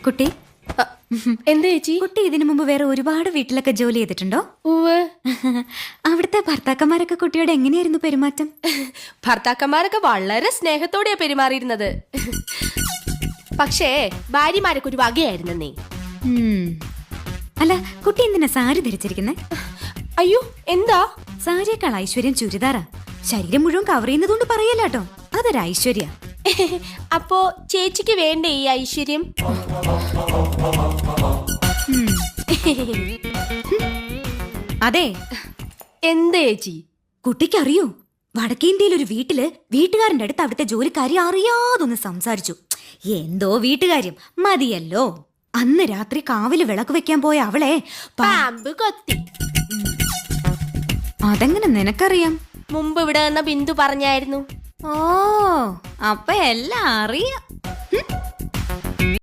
കുട്ടി എന്താ ചേച്ചി? കുട്ടി ഇതിനു മുമ്പ് വേറെ ഒരുപാട് വീട്ടിലൊക്കെ ജോലി ചെയ്തിട്ടുണ്ടോ? ഉവ്വ്. അവിടുത്തെ ഭർത്താക്കന്മാരൊക്കെ കുട്ടിയോട് എങ്ങനെയായിരുന്നു പെരുമാറ്റം? ഭർത്താക്കന്മാരൊക്കെ വളരെ സ്നേഹത്തോടെയാ പെരുമാറിയിരുന്നത്. പക്ഷേ ഭാര്യമാരൊക്കെ ഒരു വകയായിരുന്നേ. അല്ല, കുട്ടി എന്തിനാ സാരി ധരിച്ചിരിക്കുന്നേ? അയ്യോ, എന്താ? സാരിയേക്കാൾ ഐശ്വര്യം ചുരിദാറാ. ശരീരം മുഴുവൻ കവർ ചെയ്യുന്നതുകൊണ്ട് പറയല്ലോ, അതൊരു ഐശ്വര്യ. അപ്പോ ചേച്ചിക്ക് വേണ്ടേ ഈ ഐശ്വര്യം? അതെ. എന്താ ചേച്ചി? കുട്ടിക്കറിയോ, വടക്കേ ഇന്ത്യയിൽ ഒരു വീട്ടില് വീട്ടുകാരന്റെ അടുത്ത് അവിടുത്തെ ജോലിക്കാരി അറിയാതൊന്ന് സംസാരിച്ചു. എന്തോ വീട്ടുകാര്യം മതിയല്ലോ. അന്ന് രാത്രി കാവില് വിളക്ക് വെക്കാൻ പോയ അവളെ പാമ്പ് കൊത്തി. അതെങ്ങനെ നിനക്കറിയാം? മുമ്പ് ഇവിടെ വന്ന ബിന്ദു പറഞ്ഞായിരുന്നു. ഓ, അപ്പൊ എല്ലാം അറിയാം.